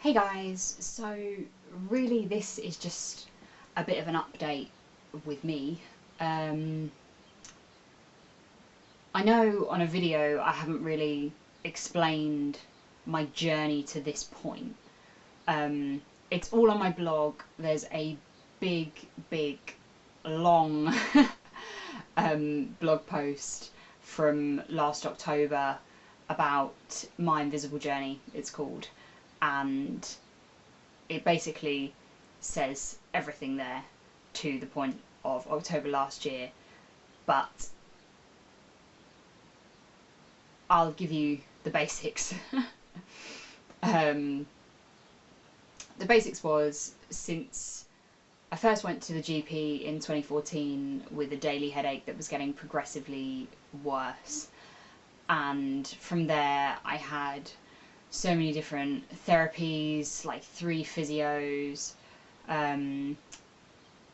Hey guys, so really this is just a bit of an update with me. I know on a video I haven't really explained my journey to this point. It's all on my blog. There's a big, long blog post from last October about my invisible journey, it's called. And it basically says everything there to the point of October last year, but I'll give you the basics. The basics was, since I first went to the GP in 2014 with a daily headache that was getting progressively worse, and from there I had so many different therapies, like 3 physios,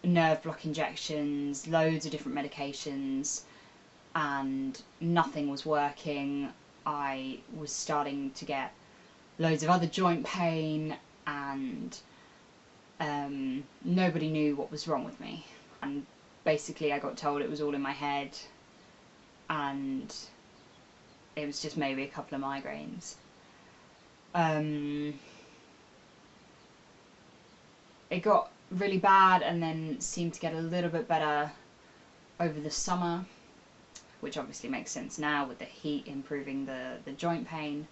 nerve block injections, loads of different medications, and nothing was working. I was starting to get loads of other joint pain, and nobody knew what was wrong with me. And basically I got told it was all in my head, and it was just maybe a couple of migraines. It got really bad and then seemed to get a little bit better over the summer, which obviously makes sense now with the heat improving the joint pain.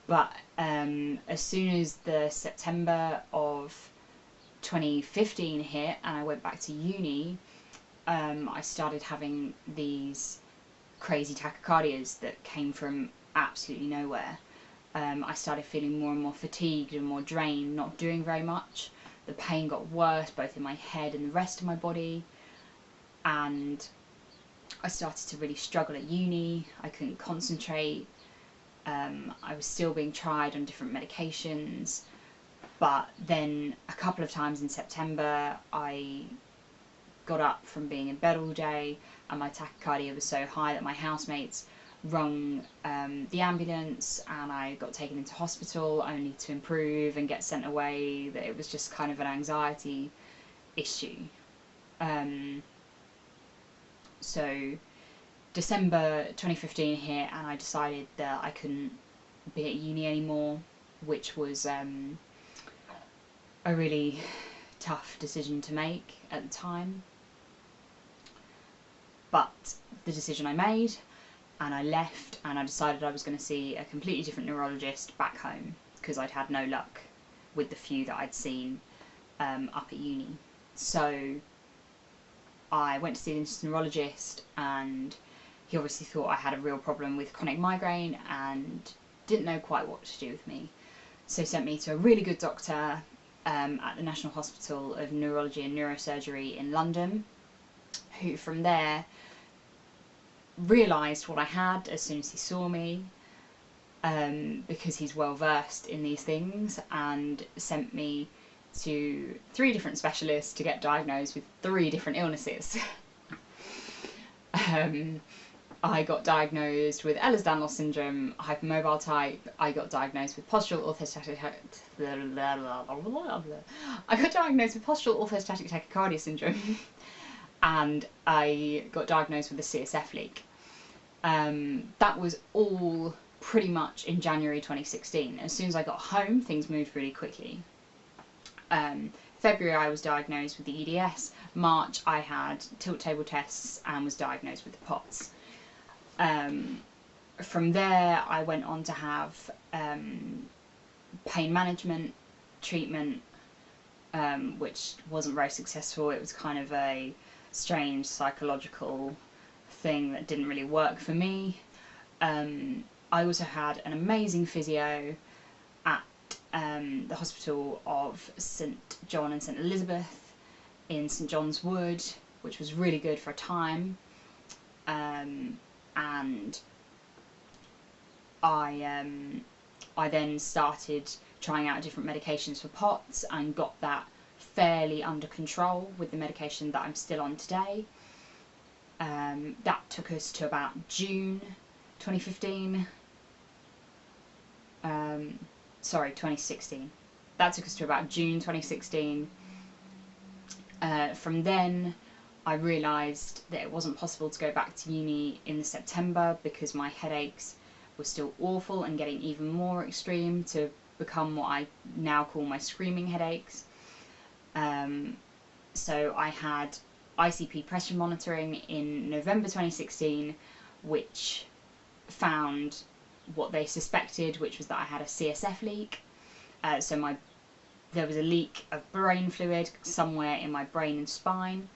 But as soon as the September of 2015 hit and I went back to uni, I started having these crazy tachycardias that came from absolutely nowhere. I started feeling more and more fatigued and more drained, not doing very much. The pain got worse, both in my head and the rest of my body, and I started to really struggle at uni. I couldn't concentrate. I was still being tried on different medications, but then a couple of times in September I got up from being in bed all day and my tachycardia was so high that my housemates rung the ambulance, and I got taken into hospital only to improve and get sent away. That it was just kind of an anxiety issue. So December 2015 hit and I decided that I couldn't be at uni anymore, which was a really tough decision to make at the time. But the decision I made, and I left, and I decided I was going to see a completely different neurologist back home, because I'd had no luck with the few that I'd seen up at uni. So I went to see this neurologist, and he obviously thought I had a real problem with chronic migraine and didn't know quite what to do with me. So he sent me to a really good doctor at the National Hospital of Neurology and Neurosurgery in London, who from there realised what I had as soon as he saw me, because he's well versed in these things, and sent me to 3 different specialists to get diagnosed with 3 different illnesses. I got diagnosed with Ehlers-Danlos syndrome, hypermobile type. I got diagnosed with postural orthostatic tachycardia syndrome, and I got diagnosed with a CSF leak. That was all pretty much in January 2016. As soon as I got home, things moved really quickly. February I was diagnosed with the EDS. March I had tilt table tests and was diagnosed with the POTS. From there I went on to have pain management treatment, which wasn't very successful. It was kind of a strange psychological thing that didn't really work for me. I also had an amazing physio at the Hospital of St John and St Elizabeth in St John's Wood, which was really good for a time. And I then started trying out different medications for POTS and got that fairly under control with the medication that I'm still on today. That took us to about June 2015. Sorry, 2016. that took us to about June 2016. From then, I realised that it wasn't possible to go back to uni in the September because my headaches were still awful and getting even more extreme to become what I now call my screaming headaches. So I had ICP pressure monitoring in November 2016, which found what they suspected, which was that I had a CSF leak. So there was a leak of brain fluid somewhere in my brain and spine,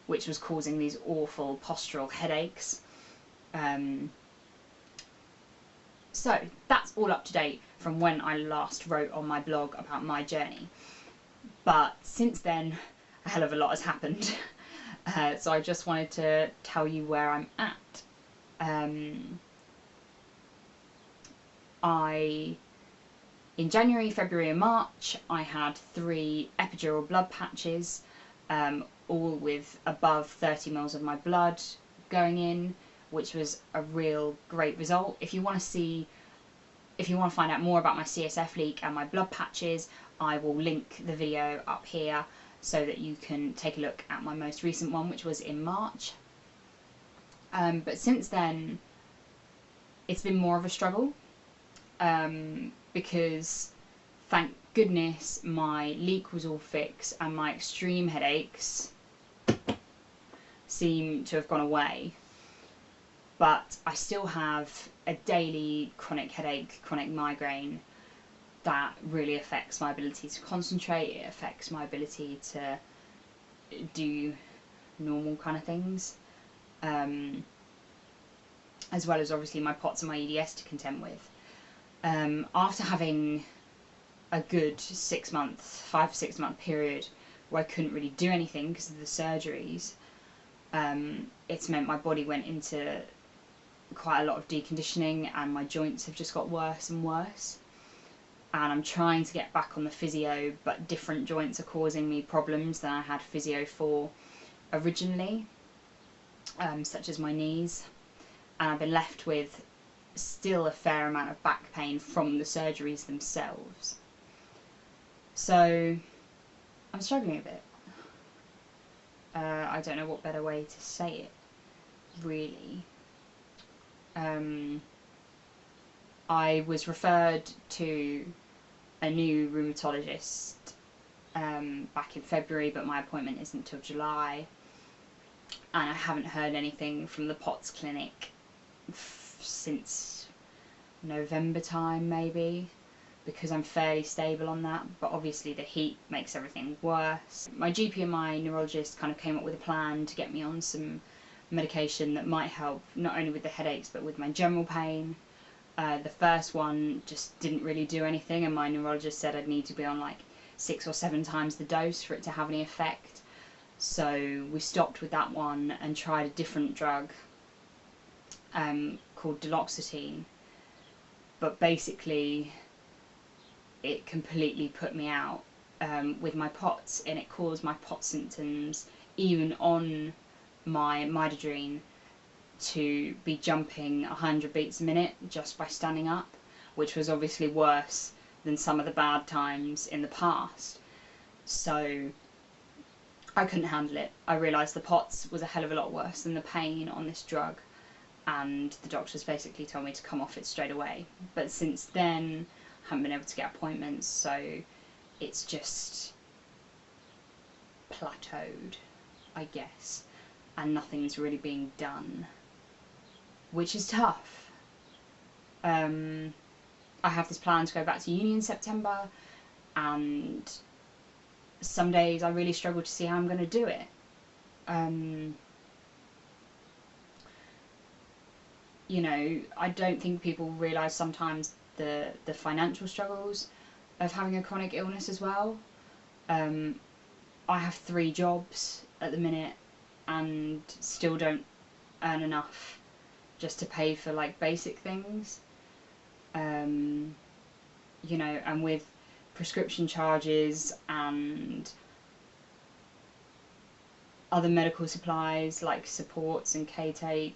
which was causing these awful postural headaches. So that's all up to date from when I last wrote on my blog about my journey. But since then, a hell of a lot has happened. So I just wanted to tell you where I'm at. In January, February and March, I had 3 epidural blood patches, all with above 30 mils of my blood going in, which was a real great result. If you want to find out more about my CSF leak and my blood patches, I will link the video up here so that you can take a look at my most recent one, which was in March. But since then, it's been more of a struggle, because thank goodness my leak was all fixed and my extreme headaches seem to have gone away. But I still have a daily chronic headache, chronic migraine, that really affects my ability to concentrate. It affects my ability to do normal kind of things, as well as obviously my POTS and my EDS to contend with. After having a good 5 to 6 month period where I couldn't really do anything because of the surgeries, it's meant my body went into quite a lot of deconditioning and my joints have just got worse and worse. And I'm trying to get back on the physio, but different joints are causing me problems than I had physio for originally, such as my knees. And I've been left with still a fair amount of back pain from the surgeries themselves. So I'm struggling a bit. I don't know what better way to say it, really. I was referred to a new rheumatologist back in February, but my appointment isn't until July, and I haven't heard anything from the POTS clinic since November time, maybe, because I'm fairly stable on that, but obviously the heat makes everything worse. My GP and my neurologist kind of came up with a plan to get me on some medication that might help not only with the headaches but with my general pain. The first one just didn't really do anything, and my neurologist said I'd need to be on like 6 or 7 times the dose for it to have any effect. So we stopped with that one and tried a different drug called duloxetine, but basically it completely put me out with my POTS, and it caused my POTS symptoms, even on my midodrine, to be jumping 100 beats a minute just by standing up, which was obviously worse than some of the bad times in the past. So I couldn't handle it. I realised the POTS was a hell of a lot worse than the pain on this drug, and the doctors basically told me to come off it straight away. But since then, I haven't been able to get appointments, so it's just plateaued, I guess, and nothing's really being done, which is tough. I have this plan to go back to uni in September, and some days I really struggle to see how I'm going to do it. You know, I don't think people realise sometimes the financial struggles of having a chronic illness as well. I have 3 jobs at the minute and still don't earn enough just to pay for like basic things. You know, and with prescription charges and other medical supplies like supports and K-tape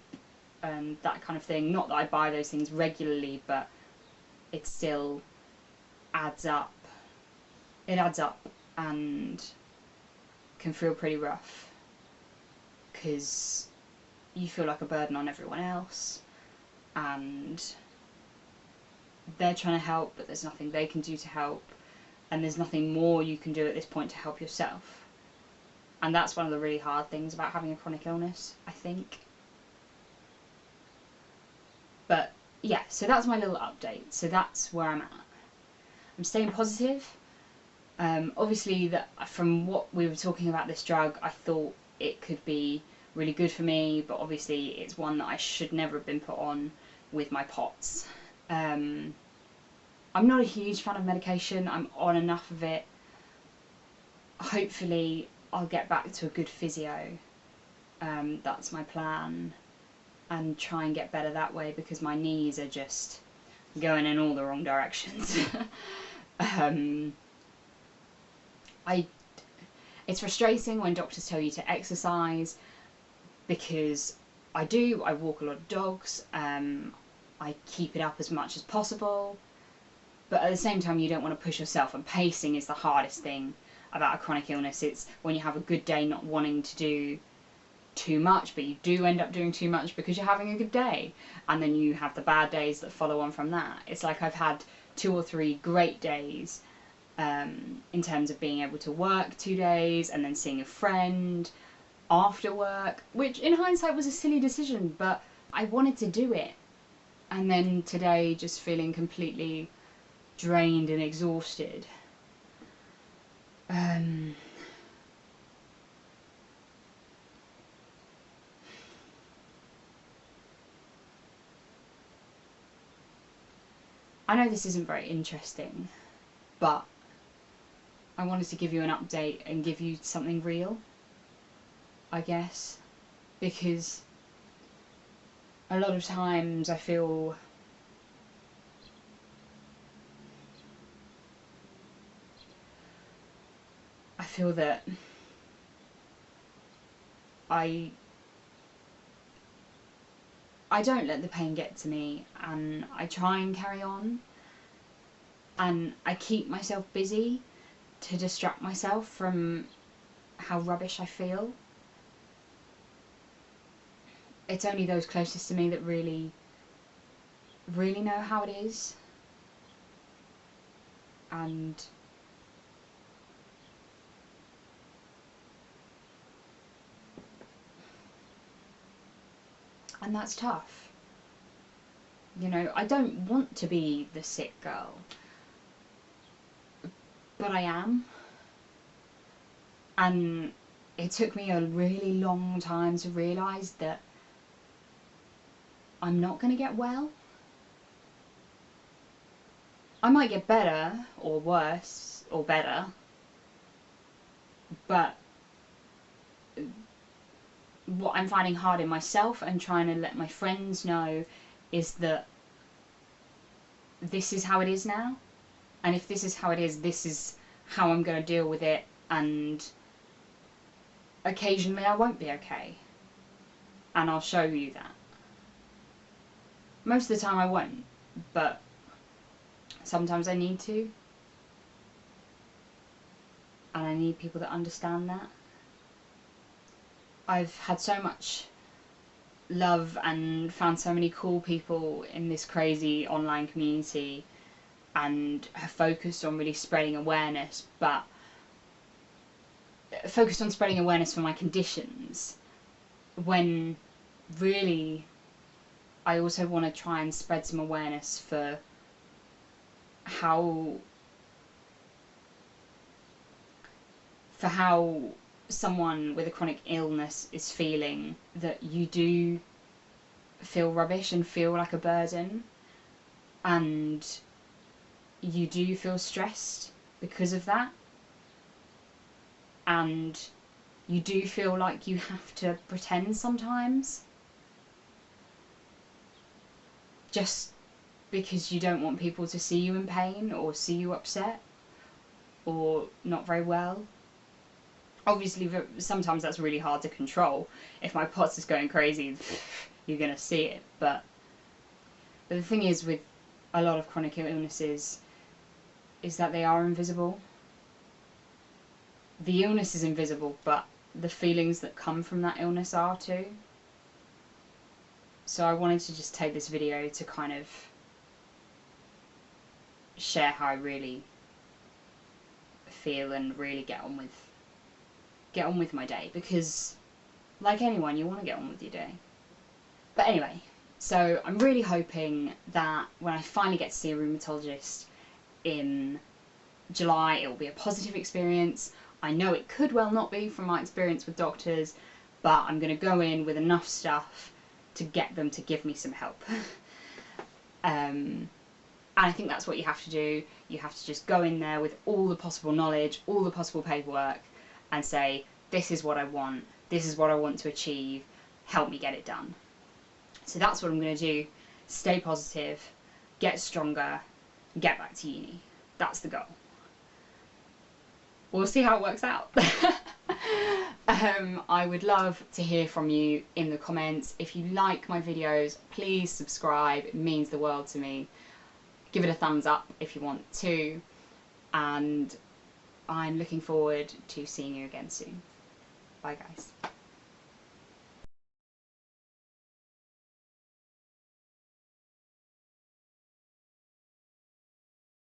and that kind of thing, not that I buy those things regularly, but it still adds up it adds up and can feel pretty rough, because you feel like a burden on everyone else, and they're trying to help, but there's nothing they can do to help, and there's nothing more you can do at this point to help yourself. And that's one of the really hard things about having a chronic illness, I think. But yeah, so that's my little update. So that's where I'm at. I'm staying positive. Obviously, from what we were talking about this drug, I thought it could be really good for me, but obviously it's one that I should never have been put on with my POTS. I'm not a huge fan of medication. I'm on enough of it. Hopefully I'll get back to a good physio. That's my plan, and try and get better that way, because my knees are just going in all the wrong directions. It's frustrating when doctors tell you to exercise, because I do. I walk a lot of dogs. I keep it up as much as possible, but at the same time you don't want to push yourself, and pacing is the hardest thing about a chronic illness. It's when you have a good day not wanting to do too much, but you do end up doing too much because you're having a good day, and then you have the bad days that follow on from that. It's like I've had 2 or 3 great days in terms of being able to work 2 days and then seeing a friend after work, which in hindsight was a silly decision, but I wanted to do it. And then today just feeling completely drained and exhausted. I know this isn't very interesting, but I wanted to give you an update and give you something real, I guess, because a lot of times I feel that I don't let the pain get to me, and I try and carry on, and I keep myself busy to distract myself from how rubbish I feel. It's only those closest to me that really know how it is, and that's tough. You know, I don't want to be the sick girl, but I am. And it took me a really long time to realise that I'm not going to get well. I might get better, or worse, or better, but what I'm finding hard in myself and trying to let my friends know is that this is how it is now, and if this is how it is, this is how I'm going to deal with it, and occasionally I won't be okay, and I'll show you that. Most of the time I won't, but sometimes I need to, and I need people that understand that. I've had so much love and found so many cool people in this crazy online community, and have focused on really spreading awareness, but focused on spreading awareness for my conditions, when really I also want to try and spread some awareness for how someone with a chronic illness is feeling, that you do feel rubbish and feel like a burden, and you do feel stressed because of that, and you do feel like you have to pretend sometimes, just because you don't want people to see you in pain or see you upset or not very well. Obviously, sometimes that's really hard to control. If my POTS is going crazy, you're going to see it. But the thing is with a lot of chronic illnesses is that they are invisible. the illness is invisible, but the feelings that come from that illness are too. So I wanted to just take this video to kind of share how I really feel and really get on with my day, because like anyone, you want to get on with your day. But anyway, so I'm really hoping that when I finally get to see a rheumatologist in July, it will be a positive experience. I know it could well not be from my experience with doctors, but I'm going to go in with enough stuff to get them to give me some help. And I think that's what you have to do. You have to just go in there with all the possible knowledge, all the possible paperwork, and say, this is what I want, this is what I want to achieve, help me get it done. So that's what I'm going to do. Stay positive, get stronger, get back to uni. That's the goal. We'll see how it works out. I would love to hear from you in the comments. If you like my videos, please subscribe. It means the world to me. Give it a thumbs up if you want to. And I'm looking forward to seeing you again soon. Bye guys.